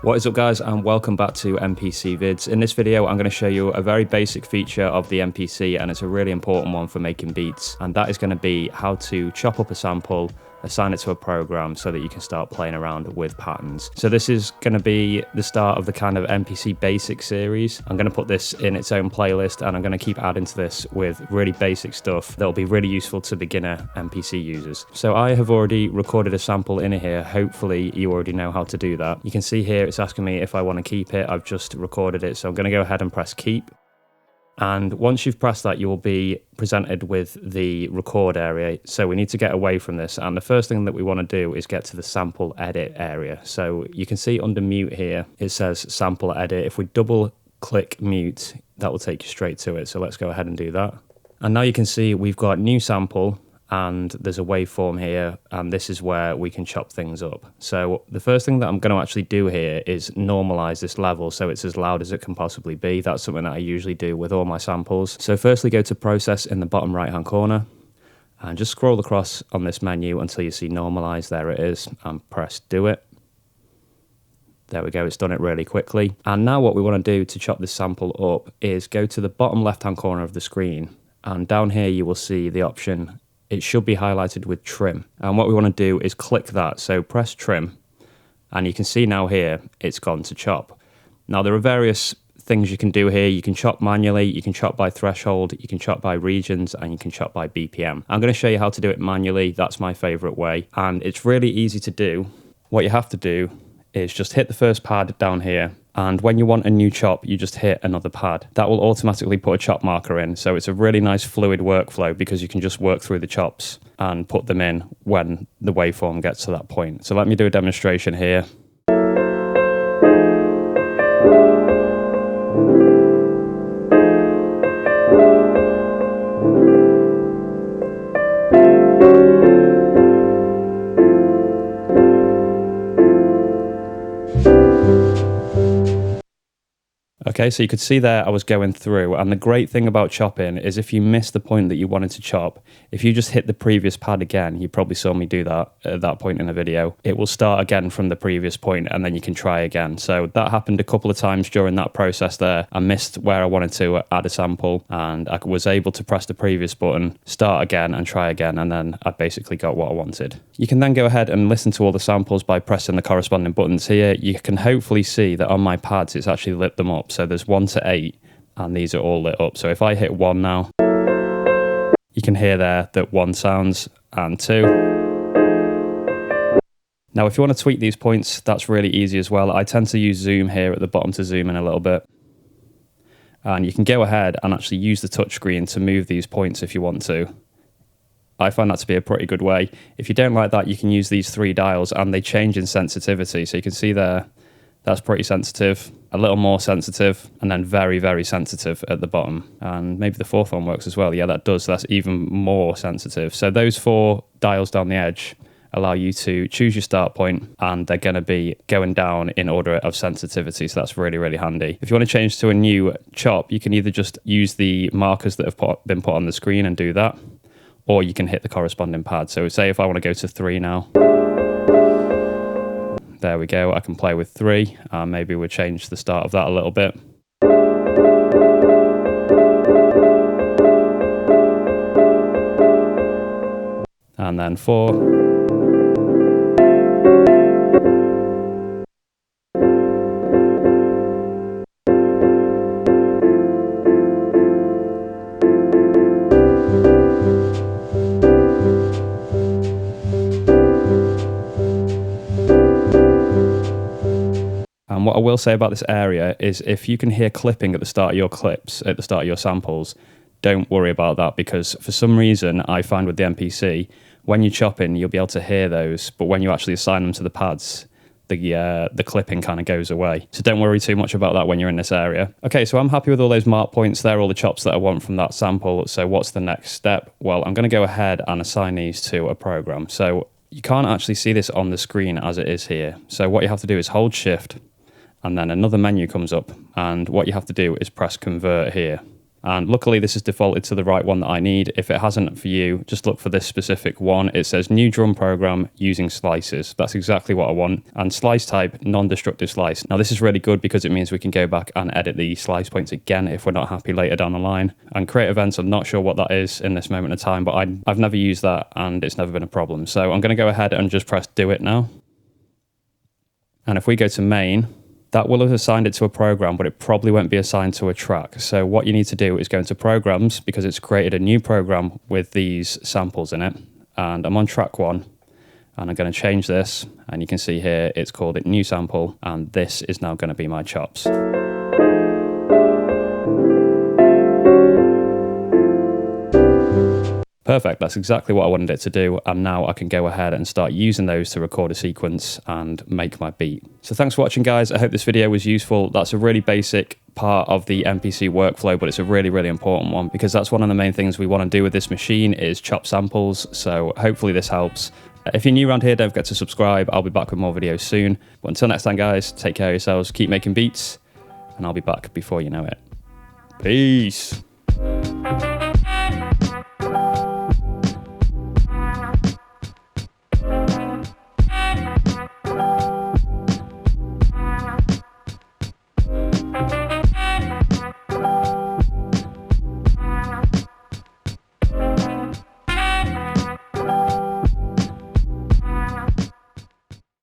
What is up guys, and welcome back to MPC Vids. In this video I'm going to show you a very basic feature of the MPC, and it's a really important one for making beats, and that is going to be how to chop up a sample, assign it to a program so that you can start playing around with patterns. So this is going to be the start of the kind of MPC Basics series. I'm going to put this in its own playlist, and I'm going to keep adding to this with really basic stuff that will be really useful to beginner MPC users. So I have already recorded a sample in here. Hopefully you already know how to do that. You can see here it's asking me if I want to keep it. I've just recorded it, so I'm going to go ahead and press keep. And once you've pressed that, you will be presented with the record area. So we need to get away from this. And the first thing that we want to do is get to the sample edit area. So you can see under mute here, it says sample edit. If we double click mute, that will take you straight to it. So let's go ahead and do that. And now you can see we've got new sample, and there's a waveform here, and this is where we can chop things up. So the first thing that I'm going to actually do here is normalize this level so it's as loud as it can possibly be. That's something that I usually do with all my samples. So firstly, go to process in the bottom right hand corner and just scroll across on this menu until you see normalize. There it is, and press do it. There we go, it's done it really quickly. And now what we want to do to chop this sample up is go to the bottom left hand corner of the screen, and down here you will see the option. It should be highlighted with trim. And what we want to do is click that. So press trim, and you can see now here, it's gone to chop. Now there are various things you can do here. You can chop manually, you can chop by threshold, you can chop by regions, and you can chop by BPM. I'm going to show you how to do it manually. That's my favorite way. And it's really easy to do. What you have to do is just hit the first pad down here. And when you want a new chop, you just hit another pad. That will automatically put a chop marker in. So it's a really nice fluid workflow because you can just work through the chops and put them in when the waveform gets to that point. So let me do a demonstration here. Okay, so you could see there I was going through, and the great thing about chopping is if you miss the point that you wanted to chop, if you just hit the previous pad again, you probably saw me do that at that point in the video, it will start again from the previous point and then you can try again. So that happened a couple of times during that process there. I missed where I wanted to add a sample, and I was able to press the previous button, start again and try again, and then I basically got what I wanted. You can then go ahead and listen to all the samples by pressing the corresponding buttons here. You can hopefully see that on my pads it's actually lit them up. So there's 1 to 8 and these are all lit up. So if I hit 1 now, you can hear there that 1 sounds, and 2. Now if you want to tweak these points, that's really easy as well. I tend to use zoom here at the bottom to zoom in a little bit. And you can go ahead and actually use the touchscreen to move these points if you want to. I find that to be a pretty good way. If you don't like that, you can use these 3 dials and they change in sensitivity. So you can see there, that's pretty sensitive, a little more sensitive, and then very, very sensitive at the bottom. And maybe the 4th one works as well. Yeah, that does. That's even more sensitive. So those 4 dials down the edge allow you to choose your start point, and they're going to be going down in order of sensitivity. So that's really, really handy. If you want to change to a new chop, you can either just use the markers that have been put on the screen and do that, or you can hit the corresponding pad. So say if I want to go to 3 now. There we go, I can play with 3. Maybe we'll change the start of that a little bit. And then 4. And what I will say about this area is if you can hear clipping at the start of your clips, at the start of your samples, don't worry about that, because for some reason I find with the MPC, when you're chopping, you'll be able to hear those, but when you actually assign them to the pads, the clipping kind of goes away. So don't worry too much about that when you're in this area. Okay, so I'm happy with all those mark points there, all the chops that I want from that sample. So what's the next step? Well, I'm going to go ahead and assign these to a program. So you can't actually see this on the screen as it is here. So what you have to do is hold shift, and then another menu comes up, and what you have to do is press convert here. And luckily this is defaulted to the right one that I need. If it hasn't for you, just look for this specific one. It says new drum program using slices. That's exactly what I want. And slice type, non-destructive slice. Now this is really good because it means we can go back and edit the slice points again if we're not happy later down the line. And create events, I'm not sure what that is in this moment of time, but I've never used that and it's never been a problem. So I'm going to go ahead and just press do it now. And if we go to main, that will have assigned it to a program, but it probably won't be assigned to a track. So what you need to do is go into programs, because it's created a new program with these samples in it. And I'm on track 1 and I'm going to change this. And you can see here, it's called it new sample. And this is now going to be my chops. Perfect, that's exactly what I wanted it to do, and now I can go ahead and start using those to record a sequence and make my beat. So thanks for watching, guys. I hope this video was useful. That's a really basic part of the MPC workflow, but it's a really, really important one because that's one of the main things we want to do with this machine is chop samples. So hopefully this helps. If you're new around here, don't forget to subscribe. I'll be back with more videos soon. But until next time, guys, take care of yourselves, keep making beats, and I'll be back before you know it. Peace.